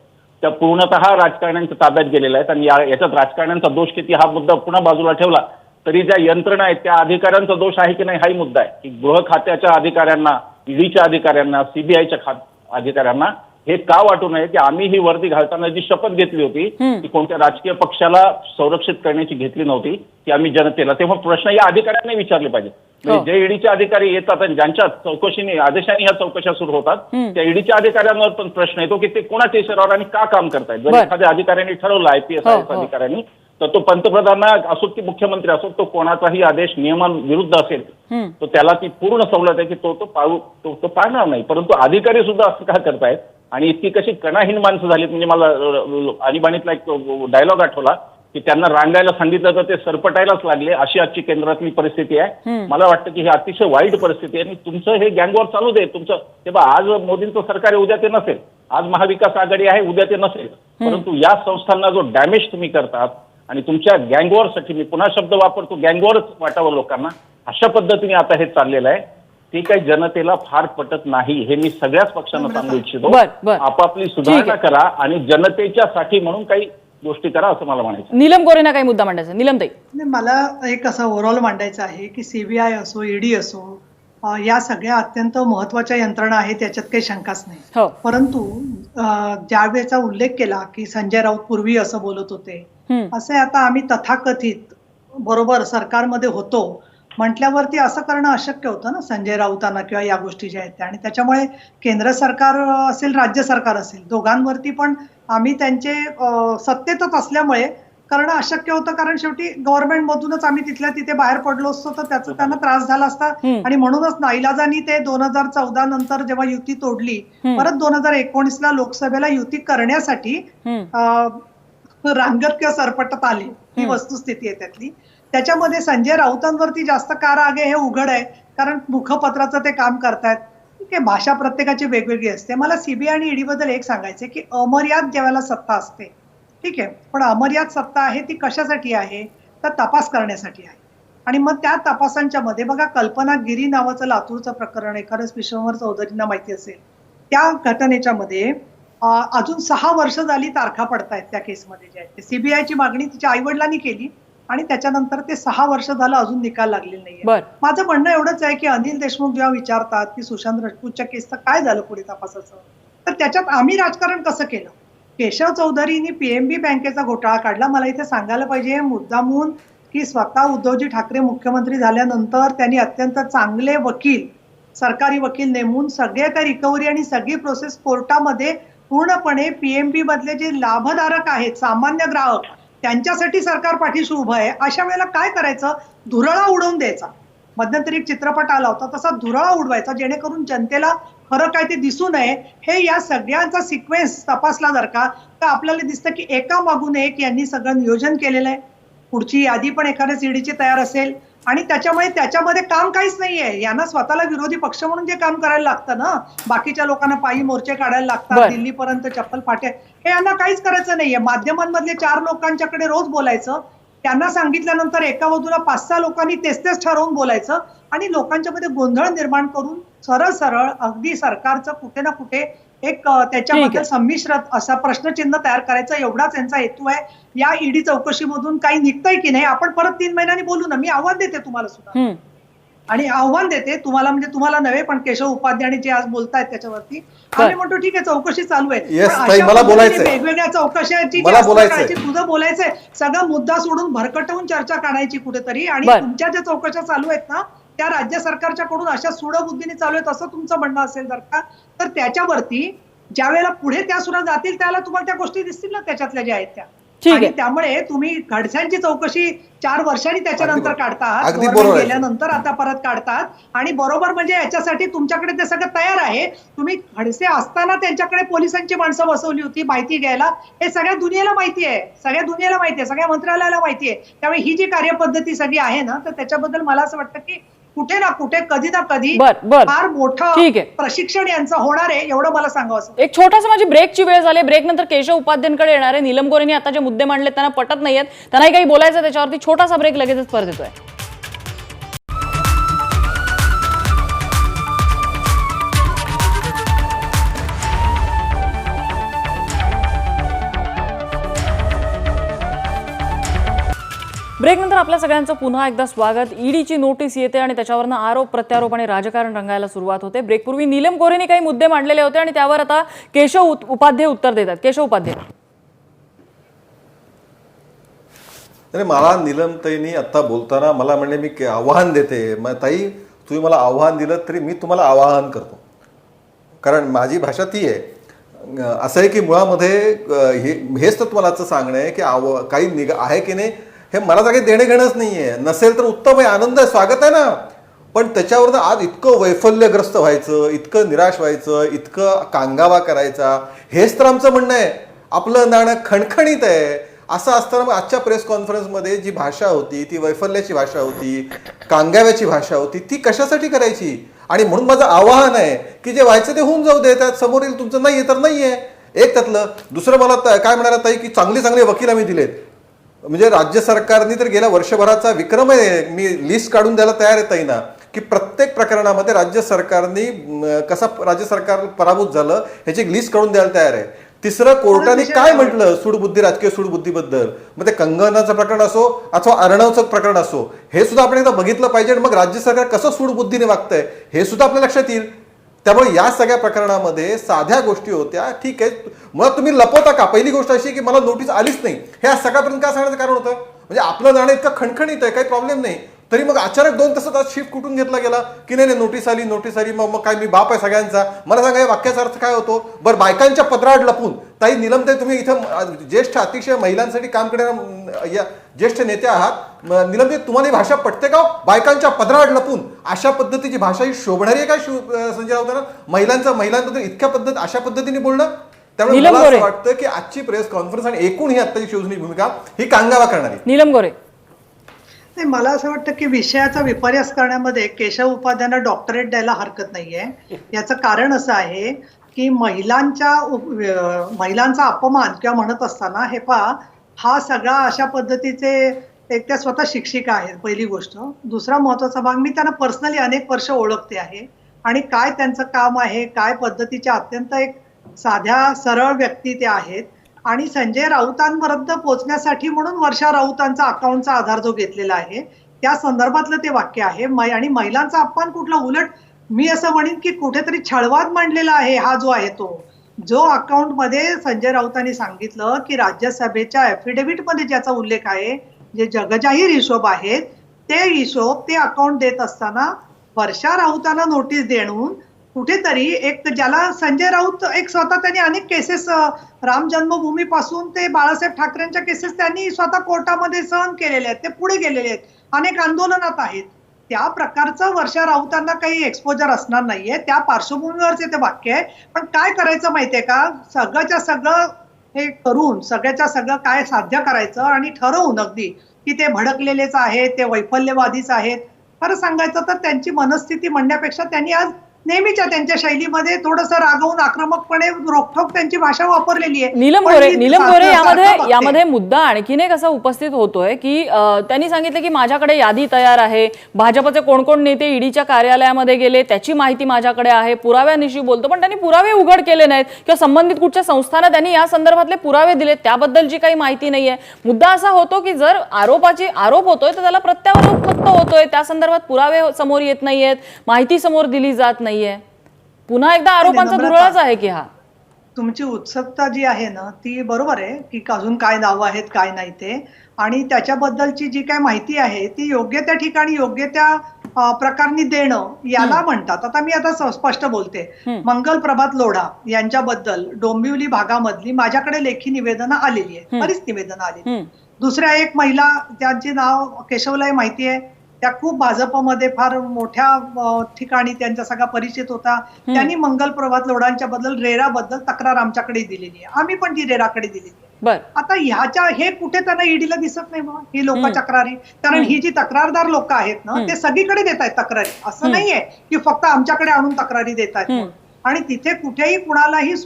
त्या पूर्णतः राजकारण्यांच्या ताब्यात गेलेल्या आहेत. आणि याच्यात राजकारण्यांचा दोष किती हा मुद्दा पुन्हा बाजूला ठेवला तरी ज्या यंत्रणा आहेत त्या अधिकाऱ्यांचा दोष आहे की नाही हाही मुद्दा आहे. की गृह खात्याच्या अधिकाऱ्यांना, ईडीच्या अधिकाऱ्यांना, सीबीआयच्या अधिकाऱ्यांना हे का वाटू नये की आम्ही ही वर्दी घालताना जी शपथ घेतली होती ती कोणत्या राजकीय पक्षाला संरक्षित करण्याची घेतली नव्हती, ती आम्ही जनतेला, तेव्हा प्रश्न या अधिकाऱ्यांनी विचारले पाहिजे. म्हणजे जे ईडीचे अधिकारी येतात आणि ज्यांच्या चौकशीने आदेशाने ह्या चौकशा सुरू होतात त्या ईडीच्या अधिकाऱ्यांवर पण प्रश्न येतो की ते कोणाच्या इशाऱ्यावर आणि का काम करतायत. जर एखाद्या अधिकाऱ्यांनी ठरवलं, IPS अधिकाऱ्यांनी, तर तो पंतप्रधान असो की मुख्यमंत्री असो, तो कोणाचाही आदेश नियमांविरुद्ध असेल तर त्याला ती पूर्ण सवलत आहे की तो पाळणार नाही. परंतु अधिकारी सुद्धा असं का करतायत आणि इतकी कशी कणाहीन माणसं झालीत. म्हणजे मला आणीबाणीतला एक डायलॉग आठवला की त्यांना रांगायला सांगितलं तर ते सरपटायलाच लागले, अशी आजची केंद्रातली परिस्थिती आहे. मला वाटतं की ही अतिशय वाईट परिस्थिती आहे आणि तुमचं हे गँगवॉर चालू दे. तुमचं तेव्हा आज मोदींचं सरकार आहे, उद्या ते नसेल, आज महाविकास आघाडी आहे, उद्या ते नसेल, परंतु या संस्थांना जो डॅमेज तुम्ही करतात आणि तुमच्या गँगवॉरसाठी, मी पुन्हा शब्द वापरतो, गँगवॉरच वाटावं लोकांना, अशा पद्धतीने आता हे चाललेलं आहे. ती काही जनतेला फार पटत नाही, हे मी सगळ्याच पक्षांना सांगू इच्छितो. आपापली सुधारणा करा आणि जनतेच्या साठी म्हणून काही गोष्टी करा, असं मला म्हणायचं. नीलम गोरेंना काही मुद्दा मांडायचा? नीलम ताई, मला एक असं ओव्हरऑल मांडायचं आहे की सीबीआय असो, ईडी असो, या सगळ्या अत्यंत महत्वाच्या यंत्रणा आहेत, त्याच्यात काही शंकाच नाही. परंतु ज्यावेळेचा उल्लेख केला की संजय राऊत पूर्वी असं बोलत होते, असे आता आम्ही तथाकथित बरोबर सरकारमध्ये होतो म्हटल्यावरती असं करणं अशक्य होतं ना संजय राऊतांना किंवा या गोष्टी ज्या आहेत त्या. आणि त्याच्यामुळे केंद्र सरकार असेल राज्य सरकार असेल दोघांवरती पण आम्ही त्यांचे सत्तेतच असल्यामुळे करणं अशक्य होतं, कारण शेवटी गव्हर्नमेंट मधूनच आम्ही तिथल्या तिथे बाहेर पडलो असतो तर त्याचा त्यांना त्रास झाला असता. आणि म्हणूनच नाईलाजानी ते 2014 नंतर जेव्हा युती तोडली, परत 2019ला लोकसभेला युती करण्यासाठी रांगत किंवा सरपटत आले. ही वस्तुस्थिती आहे त्यातली. त्याच्यामध्ये संजय राऊतांवरती जास्त का राग आहे हे उघड आहे, कारण मुखपत्राचं ते काम करतायत. ठीक आहे, भाषा प्रत्येकाची वेगवेगळी असते. मला सीबीआय आणि ईडी बद्दल एक सांगायचं की अमर्याद ज्यावेळेला सत्ता असते, ठीक आहे, पण अमर्याद सत्ता आहे ती कशासाठी आहे, तर तपास करण्यासाठी आहे. आणि मग त्या तपासांच्या मध्ये बघा, कल्पना गिरी नावाचं लातूरचं प्रकरण आहे, खरंच विश्वंभर चौधरींना माहिती असेल. त्या घटनेच्या मध्ये अजून 6 वर्ष झाली तारखा पडतायत त्या केसमध्ये जे आहे. सीबीआयची मागणी तिच्या आईवडिलांनी केली आणि त्याच्यानंतर ते 6 वर्ष झालं अजून निकाल लागलेला नाहीये. माझं म्हणणं एवढंच आहे की अनिल देशमुख जेव्हा विचारतात की सुशांत राजपूतच्या केसचं काय झालं पुढे तपासाचं, तर त्याच्यात आम्ही राजकारण कसं केलं. केशव चौधरींनी पीएनबी बँकेचा घोटाळा काढला. मला इथे सांगायला पाहिजे मुद्दामून की स्वतः उद्धवजी ठाकरे मुख्यमंत्री झाल्यानंतर त्यांनी अत्यंत चांगले वकील, सरकारी वकील नेमून सगळे त्या रिकव्हरी आणि सगळी प्रोसेस कोर्टामध्ये पूर्णपणे पीएमबी मधले जे लाभधारक आहेत, सामान्य ग्राहक, त्यांच्यासाठी सरकार पाठीशी उभं आहे. अशा वेळेला काय करायचं, धुरळा उडवून द्यायचा. मध्यंतरी एक चित्रपट आला होता तसा धुरळा उडवायचा, जेणेकरून जनतेला खरं काय ते दिसू नये. हे या सगळ्यांचा सिक्वेन्स तपासला जर का, तर आपल्याला दिसतं की एका मागून एक यांनी सगळं नियोजन केलेलं आहे. पुढची यादी पण एखाद्या सीडीची तयार असेल आणि त्याच्यामुळे त्याच्यामध्ये काम काहीच नाहीये. यांना स्वतःला विरोधी पक्ष म्हणून जे काम करायला लागतं ना, बाकीच्या लोकांना पायी मोर्चे काढायला लागतात, दिल्लीपर्यंत चप्पल फाटे, हे यांना काहीच करायचं नाहीये. माध्यमांमधले 4 लोकांच्याकडे रोज बोलायचं, त्यांना सांगितल्यानंतर एका बाजूला 5-6 लोकांनी तेच ठरवून बोलायचं आणि लोकांच्या मध्ये गोंधळ निर्माण करून सरळ अगदी सरकारचं कुठे ना कुठे एक त्याच्याबद्दल संमिश्र असा प्रश्नचिन्ह तयार करायचा, एवढाच यांचा हेतू आहे. या ईडी चौकशीमधून काही निघतंय की नाही आपण परत 3 महिन्यांनी बोलू ना. मी आव्हान देते तुम्हाला सुद्धा, आणि आव्हान देते तुम्हाला, म्हणजे तुम्हाला नव्हे पण केशव उपाध्याय जे आज बोलतायत त्याच्यावरती आम्ही म्हणतो ठीक आहे चौकशी चालू आहे, मला बोलायचंय, वेगवेगळ्या चौकशाची तुझं बोलायचंय, सगळा मुद्दा सोडून भरकटवून चर्चा काढायची कुठेतरी. आणि तुमच्या ज्या चौकशा चालू आहेत ना त्या राज्य सरकारच्या कडून अशा सूडबुद्धीने चालू आहेत असं तुमचं म्हणणं असेल जर का, तर त्याच्यावरती ज्या वेळेला पुढे त्या सुद्धा जातील त्याला तुम्हाला त्या गोष्टी दिसतील ना त्याच्यातल्या ज्या आहेत त्या. आणि त्यामुळे तुम्ही खडसेंची चौकशी 4 वर्षांनी त्याच्यानंतर काढतात, गेल्यानंतर आता परत काढतात. आणि बरोबर म्हणजे याच्यासाठी तुमच्याकडे ते सगळं तयार आहे. तुम्ही खडसे असताना त्यांच्याकडे पोलिसांची माणसं बसवली होती माहिती घ्यायला, हे सगळ्या दुनियेला माहिती आहे, सगळ्या दुनियेला माहिती आहे, सगळ्या मंत्रालयाला माहिती आहे. त्यामुळे ही जी कार्यपद्धती सगळी आहे ना, तर त्याच्याबद्दल मला असं वाटतं की कुठे ना कुठे कधी ना कधी फार मोठं प्रशिक्षण यांचं होणार आहे, एवढं मला सांगावं. एक छोटासा माझी ब्रेकची वेळ झाली. ब्रेक नंतर केशव उपाध्यांकडे येणार आहे. नीलम गोरेंनी आता जे मुद्दे मांडले त्यांना पटत नाहीयेत, त्यांनाही काही बोलायचं त्याच्यावरती. छोटासा ब्रेक, लगेचच परत येतोय. ब्रेक नंतर आपल्या सगळ्यांचं पुन्हा एकदा स्वागत. ईडीची नोटीस येते आणि त्याच्यावरनं आरोप प्रत्यारोप आणि राजकारण रंगायला सुरुवात होते. ब्रेकपूर्वी नीलम गोरेंनी काही मुद्दे मांडलेले होते आणि त्यावर आता केशव उपाध्याय उत्तर देतात. केशव उपाध्याय. मला नीलमताईंनी आता बोलताना मला म्हणले मी आव्हान देते. ताई तुम्ही मला आव्हान दिलं तरी मी तुम्हाला आवाहन करतो, कारण माझी भाषा ती आहे. असं आहे की मुळामध्ये हेच तर तुम्हाला असं सांगणं आहे की काही आहे की नाही हे मला काही देणे घेणंच नाहीये. नसेल तर उत्तम आहे, आनंद आहे, स्वागत आहे ना. पण त्याच्यावरनं आज इतकं वैफल्यग्रस्त व्हायचं, इतकं निराश व्हायचं, इतकं कांगावा करायचा, हेच तर आमचं म्हणणं आहे. आपलं नाणं खणखणीत आहे. असं असताना मग आजच्या प्रेस कॉन्फरन्समध्ये जी भाषा होती ती वैफल्याची भाषा होती, कांगाव्याची भाषा होती, ती कशासाठी करायची. आणि म्हणून माझं आवाहन आहे की जे व्हायचं ते होऊन जाऊ दे, त्यात समोर येईल तुमचं नाहीये तर नाहीये. एक त्यातलं. दुसरं मला काय म्हणायला ताई की चांगले वकील आम्ही दिलेत. म्हणजे राज्य सरकारने तर गेल्या वर्षभराचा विक्रम आहे, मी लिस्ट काढून द्यायला तयार आहे ताईंना, की प्रत्येक प्रकरणामध्ये राज्य सरकारने कसा राज्य सरकार पराभूत झालं ह्याची एक लिस्ट काढून द्यायला तयार आहे. तिसरं, कोर्टाने काय म्हटलं सूडबुद्धी, राजकीय सूडबुद्धीबद्दल, मग ते कंगनाचं प्रकरण असो अथवा अर्णवचं प्रकरण असो, हे सुद्धा आपण एकदा बघितलं पाहिजे. मग राज्य सरकार कसं सूडबुद्धीने वागतंय हे सुद्धा आपल्या लक्षात येईल. त्यामुळे या सगळ्या प्रकरणामध्ये साध्या गोष्टी होत्या, ठीक आहे. मग तुम्ही लपवता का. पहिली गोष्ट अशी की मला नोटीस आलीच नाही, हे आज सकाळपर्यंत काय सांगण्याचं कारण होतं. म्हणजे आपलं नाणं इतकं खणखणीत आहे, काही प्रॉब्लेम नाही. तरी मग अचानक 2 तासात आज शिफ्ट कुठून घेतला गेला की नाही नोटीस आली मग काय मी बाप आहे सगळ्यांचा. मला सांगा या वाक्याचा अर्थ काय होतो. बरं बायकांच्या पदरात लपून ताई नीलमताई तुम्ही इथं ज्येष्ठ अतिशय महिलांसाठी काम करणाऱ्या या ज्येष्ठ नेत्या आहात. नीलमताई तुम्हाला ही भाषा पटते का. बायकांच्या पदरात लपून अशा पद्धतीची भाषा ही शोभणारी आहे का संजय राऊतांना. महिलांबद्दल इतक्या अशा पद्धतीने बोलणं. त्यामुळे मला असं वाटतं की आजची प्रेस कॉन्फरन्स आणि एकूण ही आत्ताची शिवसेनेची भूमिका ही कांगावा करणारी. नीलम गोरे, नाही मला असं वाटतं की विषयाचा विपर्यास करण्यामध्ये केशव उपाध्यायांना डॉक्टरेट द्यायला हरकत नाहीये. याचं कारण असं आहे की महिलांचा अपमान किंवा म्हणत असताना हे पहा हा सगळा अशा पद्धतीचे एक त्या स्वतः शिक्षिका आहेत पहिली गोष्ट. दुसरा महत्वाचा भाग मी त्यांना पर्सनली अनेक वर्ष ओळखते आहे आणि काय त्यांचं काम आहे काय पद्धतीच्या अत्यंत एक साध्या सरळ व्यक्ती ते आहेत. आणि संजय राऊतांपर्यंत पोहोचण्यासाठी म्हणून वर्षा राऊतांचा अकाउंटचा आधार जो घेतलेला आहे त्या संदर्भातलं ते वाक्य आहे. आणि महिलांचा अपमान कुठला. उलट मी असं म्हणेन की कुठेतरी छळवाद मांडलेला आहे हा जो आहे तो जो अकाउंटमध्ये संजय राऊतांनी सांगितलं की राज्यसभेच्या ॲफिडेव्हिटमध्ये ज्याचा उल्लेख आहे जे जगजाहीर हिशोब आहेत ते हिशोब ते अकाउंट देत असताना वर्षा राऊतांना नोटीस देऊन कुठेतरी एक ज्याला संजय राऊत एक स्वतः त्यांनी अनेक केसेस राम जन्मभूमी पासून ते बाळासाहेब ठाकरेंच्या केसेस त्यांनी स्वतः कोर्टामध्ये सहन केलेले आहेत. ते पुढे गेलेले आहेत अनेक आंदोलनात आहेत. त्या प्रकारचं वर्षा राऊतांना काही एक्सपोजर असणार नाहीये. त्या पार्श्वभूमीवरचे ते वाक्य आहे. पण काय करायचं माहितीये का सगळ्याच्या सगळं हे करून सगळ्याच्या सगळं काय साध्य करायचं आणि ठरवून अगदी की ते भडकलेलेच आहेत ते वैफल्यवादीच आहेत. खरं सांगायचं तर त्यांची मनस्थिती म्हणण्यापेक्षा त्यांनी आज नेहमीच्या त्यांच्या शैलीमध्ये थोडंसं रागवून आक्रमकपणे रोखठोक त्यांची भाषा वापरलेली आहे. नीलम गोरे यामध्ये मुद्दा आणखीन एक असा उपस्थित होतोय की त्यांनी सांगितलं की माझ्याकडे यादी तयार आहे. भाजपचे कोण कोण नेते ईडीच्या कार्यालयामध्ये गेले त्याची माहिती माझ्याकडे आहे. पुराव्यानिशी बोलतो पण त्यांनी पुरावे उघड केले नाहीत किंवा संबंधित कुठच्या संस्थांना त्यांनी या संदर्भातले पुरावे दिले त्याबद्दलची काही माहिती नाहीये. मुद्दा असा होतो की जर आरोप होतोय तर त्याला प्रत्यारोप फक्त होतोय. त्या संदर्भात पुरावे समोर येत नाहीयेत माहिती समोर दिली जात नाहीये. पुन्हा एकदा आरोपांचा धुरळाच आहे की हा. तुमची उत्सुकता जी आहे ना ती बरोबर आहे की अजून काय दावा आहेत काय नाही ते आणि त्याच्याबद्दलची जी काय माहिती आहे ती योग्य त्या ठिकाणी योग्य त्या प्रकाराने देणं याला म्हणतात. आता मी आता स्पष्ट बोलते. मंगल प्रभात लोढा यांच्याबद्दल डोंबिवली भागामधली माझ्याकडे लेखी निवेदनं आलेली आहे. बरीच निवेदनं आलेली. दुसऱ्या एक महिला ज्यांचे नाव केशवलाही माहिती आहे त्या खूप भाजपमध्ये फार मोठ्या ठिकाणी त्यांचा सगळा परिचित होता. त्यांनी मंगल प्रभात लोढांच्या बद्दल रेराबद्दल तक्रार आमच्याकडे दिलेली आहे. आम्ही पण ती रेराकडे दिलेली आहे. आता हे कुठे त्यांना ईडीला दिसत नाही बघा ही लोक तक्रारी. कारण ही जी तक्रारदार लोक आहेत ना ते सगळीकडे देत आहेत तक्रारी. असं नाहीये की फक्त आमच्याकडे आणून तक्रारी देत आहेत. आणि तिथे कुठेही कुणालाही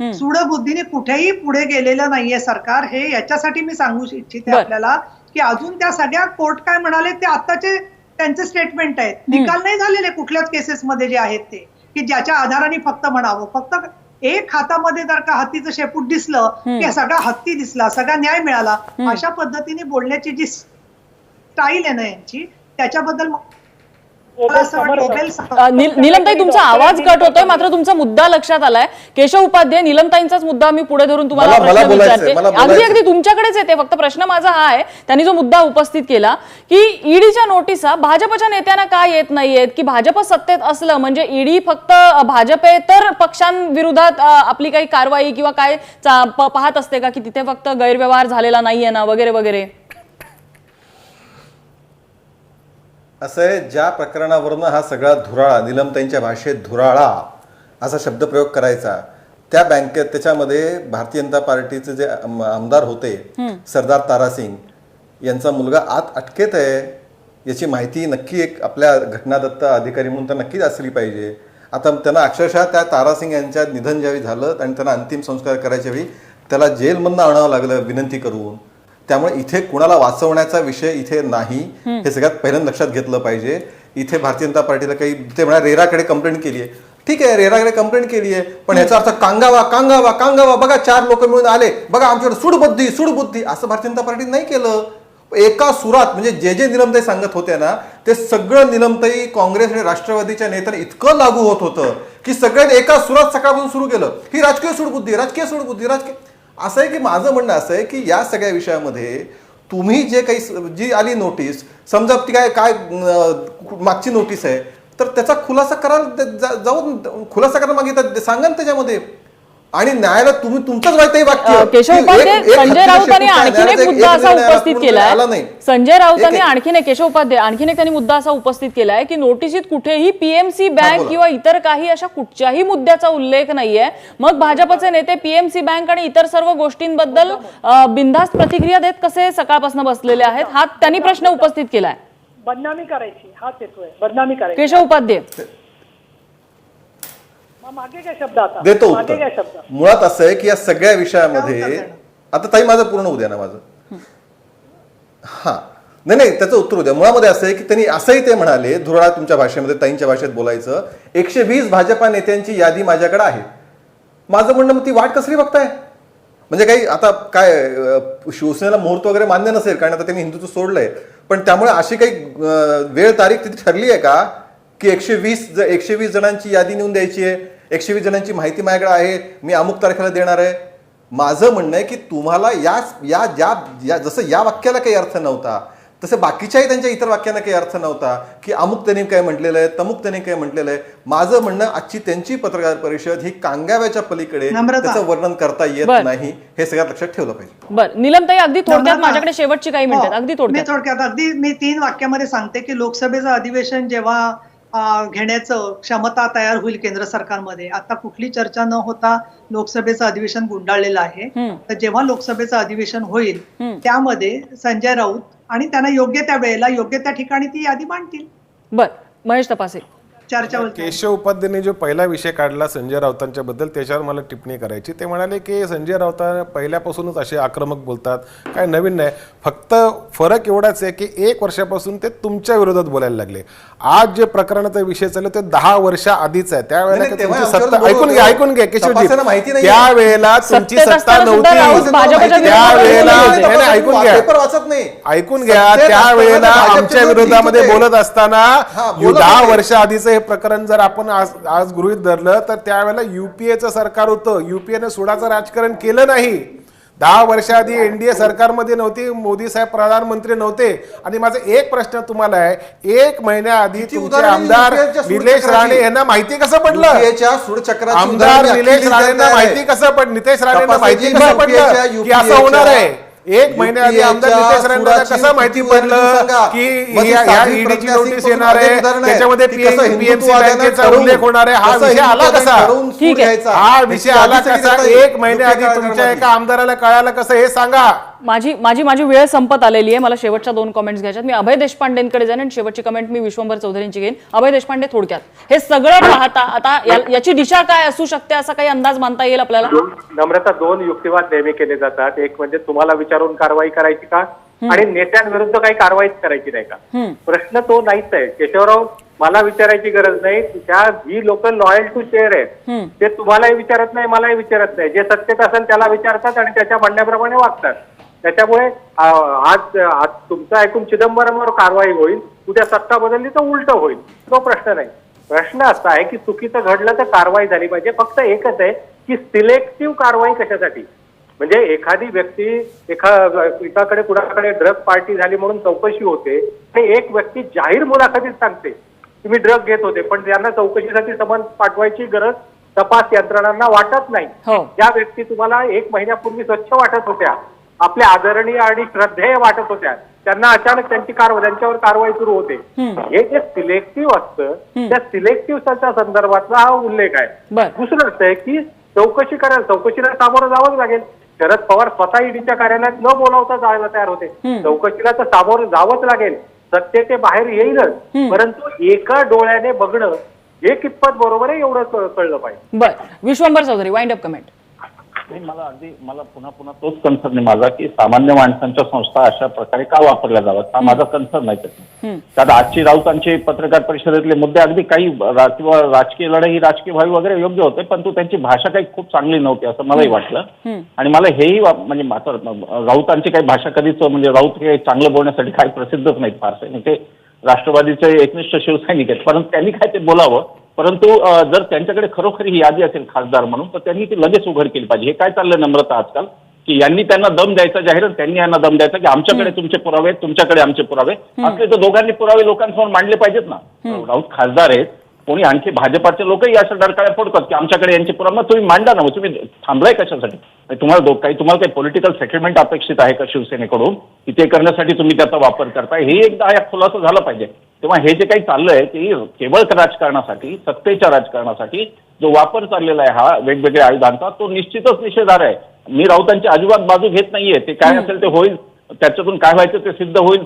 सूडबुद्धीने कुठेही पुढे गेलेलं नाहीये सरकार. हे याच्यासाठी मी सांगू इच्छिते आपल्याला की अजून त्या सगळ्या कोर्ट काय म्हणाले ते आताचे त्यांचे स्टेटमेंट आहेत. निकाल नाही झालेले कुठल्याच केसेसमध्ये जे आहेत ते की ज्याच्या आधाराने फक्त म्हणावं. फक्त एक हातामध्ये जर का हत्तीचं शेपूट दिसलं की सगळा हत्ती दिसला सगळा न्याय मिळाला अशा पद्धतीने बोलण्याची जी स्टाईल आहे ना यांची त्याच्याबद्दल नीलमताई तुमचा आवाज कट होतोय मात्र तुमचा मुद्दा लक्षात आलाय. केशव उपाध्याय नीलमताईंचाच मुद्दा मी पुढे धरून तुम्हाला प्रश्न विचारते. अगदी तुमच्याकडेच येते. फक्त प्रश्न माझा हा आहे त्यांनी जो मुद्दा उपस्थित केला की ईडीच्या नोटिसा भाजपच्या नेत्यांना का येत नाहीयेत की भाजप सत्तेत असलं म्हणजे ईडी फक्त भाजपेतर पक्षांविरोधात आपली काही कारवाई किंवा काय पाहत असते का की तिथे फक्त गैरव्यवहार झालेला नाहीये ना वगैरे वगैरे. असं आहे ज्या प्रकरणावरनं हा सगळा धुराळा नीलमताईंच्या भाषेत धुराळा असा शब्दप्रयोग करायचा त्या बँकेत त्याच्यामध्ये भारतीय जनता पार्टीचे जे आमदार होते सरदार तारासिंग यांचा मुलगा आत अटकेत आहे याची माहिती नक्की एक आपल्या घटनादत्त अधिकारी म्हणून तर नक्कीच असली पाहिजे. आता त्यांना अक्षरशः त्या तारासिंग यांच्या निधन ज्यावेळी झालं आणि त्यांना अंतिम संस्कार करायच्या वेळी त्याला जेलमधनं आणावं लागलं विनंती करून. त्यामुळे इथे कुणाला वाचवण्याचा विषय इथे नाही हे सगळ्यात पहिल्यांदा लक्षात घेतलं पाहिजे. इथे भारतीय जनता पार्टीला काही ते म्हणा रेराकडे कंप्लेंट केली आहे. ठीक आहे रेराकडे कंप्लेंट केली आहे पण याचा अर्थ कांगावा बघा 4 लोक मिळून आले बघा आमच्याकडे सुडबुद्धी असं भारतीय जनता पार्टीने नाही केलं. एका सुरात म्हणजे जे नीलमताई सांगत होत्या ना ते सगळं नीलमताई काँग्रेस आणि राष्ट्रवादीच्या नेत्यांना इतकं लागू होत होतं की सगळ्यांनी एका सुरात सकाळपासून सुरू केलं ही राजकीय सुडबुद्धी. असं आहे की माझं म्हणणं असं आहे की या सगळ्या विषयामध्ये तुम्ही जे काही जी आली नोटीस, समजा ती काय काय मागची नोटीस आहे, तर त्याचा खुलासा करायला जाऊन खुलासा करायला मागितलं, सांगा ना त्याच्यामध्ये. आणि न्यायालयात तुम्ही तुमचंच वाईटही वाक्य. केशव उपाध्याय, संजय राऊतांनी आणखीन एक मुद्दा असा उपस्थित केलाय, संजय राऊतांनी आणखीन एक, केशव उपाध्याय आणखीन एक त्यांनी मुद्दा असा उपस्थित केलाय की नोटिसीत कुठेही पीएमसी बँक किंवा इतर काही अशा कुठच्याही मुद्द्याचा उल्लेख नाहीये. मग भाजपचे नेते पीएमसी बँक आणि इतर सर्व गोष्टींबद्दल बिनधास्त प्रतिक्रिया देत कसे सकाळपासून बसलेले आहेत, हा त्यांनी प्रश्न उपस्थित केलाय. बदनामी करायची, हाच येतोय, बदनामी करायची. केशव उपाध्याय मागे काय शब्द आता देतो मागे काय उत्तर. शब्द? मुळात असं आहे की या सगळ्या विषयामध्ये, आता ताई माझं पूर्ण उद्या ना माझं, हा नाही त्याचं उत्तर उद्या. मुळामध्ये असं आहे की त्यांनी असंही ते म्हणाले, धुराळा तुमच्या भाषेमध्ये, ताईंच्या भाषेत बोलायचं, 120 भाजपा नेत्यांची यादी माझ्याकडे आहे. माझं म्हणणं, मग ती वाट कसली बघताय? म्हणजे काही आता काय शिवसेनेला मुहूर्त वगैरे मान्य नसेल, कारण आता त्यांनी हिंदुत्व सोडलंय, पण त्यामुळे अशी काही वेळ तारीख तिथे ठरली आहे का की 120 जणांची यादी नेऊन द्यायची आहे, 120 जणांची माहिती माझ्याकडे आहे, मी अमुक तारखेला देणार आहे? माझं म्हणणं आहे की तुम्हाला या जसं या वाक्याला काही अर्थ नव्हता, तसं बाकीच्याही त्यांच्या इतर वाक्यांना काही अर्थ नव्हता की अमुक त्यांनी काय म्हटलेलं आहे, तमुक त्यांनी काय म्हटलेलं आहे. माझं म्हणणं, आजची त्यांची पत्रकार परिषद ही कांगाव्याच्या पलीकडे त्याचं वर्णन करता येत नाही, हे सगळ्यात लक्षात ठेवलं पाहिजे. बरं, नीलमताई अगदी थोडक्यात, माझ्याकडे शेवटची काही मिनिटं, अगदी थोडक्यात. अगदी मी 3 वाक्यामध्ये सांगते की लोकसभेचं अधिवेशन जेव्हा घेण्याचं क्षमता तयार होईल केंद्र सरकारमध्ये, आता कुठली चर्चा न होता लोकसभेचं अधिवेशन गुंडाळलेलं आहे. तर जेव्हा लोकसभेचं अधिवेशन होईल त्यामध्ये संजय राऊत आणि त्यांना योग्य त्या वेळेला योग्य त्या ठिकाणी ती यादी मांडतील. बरं, महेश तपासे. चर्चा केशव उपाध्यायांनी जो पहिला विषय काढला संजय राऊतांच्या बद्दल, त्याच्यावर मला टिप्पणी करायची. ते म्हणाले की संजय राऊत पहिल्यापासूनच असे आक्रमक बोलतात, काय नवीन नाही, फक्त फरक एवढाच आहे की 1 वर्षापासून ते तुमच्या विरोधात बोलायला लागले. आज जे प्रकरणाचा विषय चालू ते 10 वर्षा आधीच आहे. त्यावेळेला तुमची सत्ता, ऐकून घ्या केशवजी, त्यावेळेला तुमची सत्ता नव्हती, त्यावेळेला ऐकून घ्या, त्यावेळेला आमच्या विरोधामध्ये बोलत असताना 10 वर्षा आधीचं प्रकरण जर आपण आज गृहीत धरलं तर त्यावेळेला युपीएचं सरकार होतं, युपीएने सुडाचं राजकारण केलं नाही. 10 वर्षाआधी एनडीए सरकारमध्ये नव्हती, मोदी साहेब प्रधानमंत्री नव्हते. आणि माझा एक प्रश्न तुम्हाला आहे, 1 महिन्याआधी तुमचे आमदार निलेश राणे यांना माहिती कसं पडलं? आमदार निलेश राणेंना माहिती कसं पडलं? नितेश राणेंना माहिती कसं पडलं की असं होणार आहे? 1 महिन्याआधी आमदार नितेश राणेंना कसं माहिती पडलं की ह्या ईडीची नोटीस येणार आहे, त्याच्यामध्ये पीएमसी बँकेचा उल्लेख होणार आहे? हा विषय आला कसा? हा विषय आला कसा? 1 महिन्याआधी तुमच्या एका आमदाराला कळालं कसं, हे सांगा. माझी वेळ संपत आलेली आहे. मला शेवटच्या 2 कमेंट्स घ्यायच्यात. मी अभय देशपांडेंकडे जाईन आणि शेवटची कमेंट मी विश्वंभर चौधरींची घेईन. अभय देशपांडे, थोडक्यात हे सगळं पाहता आता याची दिशा काय असू शकते, असा काही अंदाज मानता येईल आपल्याला? नम्रता, 2 युक्तिवाद नेहमी केले जातात. एक म्हणजे तुम्हाला विचारून कारवाई करायची का, आणि नेत्यांविरुद्ध काही कारवाईच करायची नाही का? प्रश्न तो नाहीच आहे केशवराव. मला विचारायची गरज नाही. जी लोक लॉयल टू शेअर आहेत ते तुम्हालाही विचारत नाही, मलाही विचारत नाही. जे सत्तेत असेल त्याला विचारतात आणि त्याच्या म्हणण्याप्रमाणे वागतात. त्याच्यामुळे आज तुमचं ऐकून चिदंबरमवर कारवाई होईल, उद्या सत्ता बदलली तर उलट होईल, तो प्रश्न नाही. प्रश्न असा आहे की चुकीचं घडलं तर कारवाई झाली पाहिजे. फक्त एकच आहे की सिलेक्टिव्ह कारवाई कशासाठी? म्हणजे एखादी व्यक्ती एकाकडे कुणाकडे ड्रग पार्टी झाली म्हणून चौकशी होते आणि एक व्यक्ती जाहीर मुलाखतीत सांगते की मी ड्रग घेत होते, पण त्यांना चौकशीसाठी समन्स पाठवायची गरज तपास यंत्रणांना वाटत नाही. ज्या व्यक्ती तुम्हाला 1 महिन्यापूर्वी स्वच्छ वाटत होत्या, आपल्या आदरणीय आणि श्रद्धेय वाटत होत्या, त्यांना अचानक त्यांच्यावर कारवाई सुरू होते. हे जे सिलेक्टिव्ह असतं त्या सिलेक्टिव्हच्या संदर्भातला हा उल्लेख आहे. दुसरं असं आहे की चौकशीला सामोरं जावंच लागेल. शरद पवार स्वतः ईडीच्या कार्यालयात न बोलावता जायला तयार होते. चौकशीला तर सामोरं जावंच लागेल, सत्य ते बाहेर येईलच. परंतु एका डोळ्याने बघणं हे कितपत बरोबर आहे एवढं कळलं पाहिजे. बरं, Vishwambhar Chaudhari, wind up comment. नाही, मला पुन्हा तोच कन्सर्न आहे माझा की सामान्य माणसांच्या संस्था अशा प्रकारे का वापरल्या जाव्यात, हा माझा कन्सर्न आहे त्याचा. कारण आजची राऊतांची पत्रकार परिषदेतले मुद्दे अगदी काही किंवा राजकीय लढाई ही राजकीय व्हावी वगैरे योग्य होते, परंतु त्यांची भाषा काही खूप चांगली नव्हती असं मलाही वाटलं. आणि मला हेही म्हणजे राऊतांची काही भाषा कधीच, म्हणजे राऊत हे चांगलं बोलण्यासाठी काही प्रसिद्धच नाहीत फारसे. ते राष्ट्रवादीचे एकनिष्ठ शिवसैनिक आहेत, परंतु त्यांनी काय ते बोलावं. परंतु जर त्यांच्याकडे खरोखर ही यादी असेल खासदार म्हणून तर त्यांनी ती लगेच उघड केली पाहिजे. हे काय चाललंय नम्रता आजकाल की यांनी त्यांना दम द्यायचा जाहीर, त्यांनी यांना दम द्यायचा की आमच्याकडे तुमचे पुरावे, तुमच्याकडे आमचे पुरावे असले तर दोघांनी पुरावे लोकांसमोर मांडले पाहिजेत ना. राऊत खासदार आहेत, कोणी आणखी भाजपाचे लोकही अशा डरकाळ्या फोडतात की आमच्याकडे यांचे पुरावे, मग तुम्ही मांडा ना. मग तुम्ही थांबलाय कशासाठी? तुम्हाला काही पॉलिटिकल सेटलमेंट अपेक्षित आहे का शिवसेनेकडून की ते करण्यासाठी तुम्ही त्याचा वापर करताय? हे एकदा या खुलासा झाला पाहिजे. तेव्हा हे जे काही चाललंय की केवळ राजकारणासाठी, सत्तेच्या राजकारणासाठी जो वापर चाललेला आहे हा वेगवेगळ्या आयुधांचा, तो निश्चितच निषेधार्ह आहे. मी राऊतांची अजिबात बाजू घेत नाहीये. ते काय असेल ते होईल, त्याच्यातून काय व्हायचं ते सिद्ध होईल.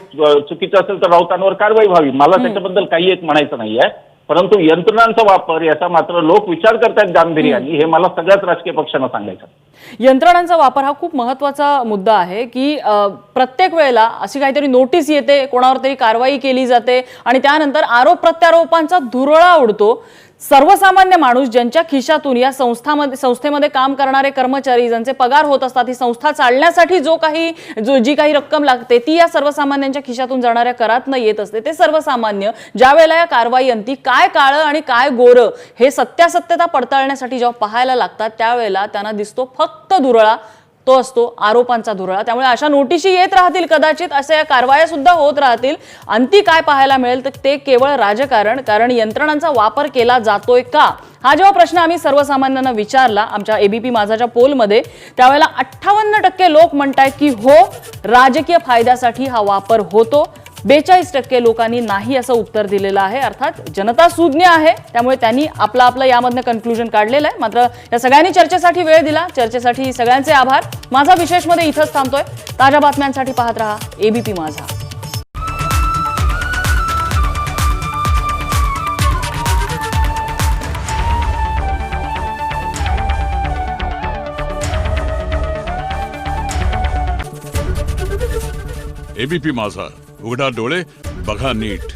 चुकीचं असेल तर राऊतांवर कारवाई व्हावी, मला त्याच्याबद्दल काही एक म्हणायचं नाहीये. परंतु यंत्रणांचा वापर याचा मात्र लोक विचार करतायत गांभीर्याने, हे मला सगळ्याच राजकीय पक्षांना सांगायचं. यंत्रणांचा वापर हा खूप महत्त्वाचा मुद्दा आहे की प्रत्येक वेळेला अशी काहीतरी नोटीस येते, कोणावर तरी कारवाई केली जाते आणि त्यानंतर आरोप प्रत्यारोपांचा धुरळा उडतो. सर्वसामान्य माणूस ज्यांच्या खिशातून या संस्थेमध्ये काम करणारे कर्मचारी ज्यांचे पगार होत असतात, ही संस्था चालण्यासाठी जी काही रक्कम लागते ती या सर्वसामान्यांच्या खिशातून जाणाऱ्या करातनं येत असते. ते सर्वसामान्य ज्या वेळेला या कारवाई अंती काय काळं आणि काय गोरं हे सत्यासत्यता पडताळण्यासाठी जेव्हा पाहायला लागतात त्यावेळेला त्यांना दिसतो फक्त धुरळा, तो असतो आरोपांचा धुरळा. त्यामुळे अशा नोटिशी येत राहतील, कदाचित अशा या कारवाया सुद्धा होत राहतील. अंती काय पाहायला मिळेल तर ते केवळ राजकारण, कारण यंत्रणांचा वापर केला जातोय का, हा जेव्हा प्रश्न आम्ही सर्वसामान्यांना विचारला आमच्या एबीपी माझाच्या पोलमध्ये, त्यावेळेला 58% लोक म्हणतायत की हो, राजकीय फायद्यासाठी हा वापर होतो. 42% लोकांनी नाही असं उत्तर दिलेलं आहे. अर्थात जनता सुज्ञ आहे, त्यामुळे त्यांनी आपलं यामधनं कन्क्लुजन काढलेलं आहे. मात्र या सगळ्यांनी चर्चेसाठी वेळ दिला, चर्चेसाठी सगळ्यांचे आभार. माझा विशेषमध्ये इथंच थांबतोय. ताज्या बातम्यांसाठी पाहत रहा एबीपी माझा. एबीपी माझा, उघडा डोळे बघा नीट.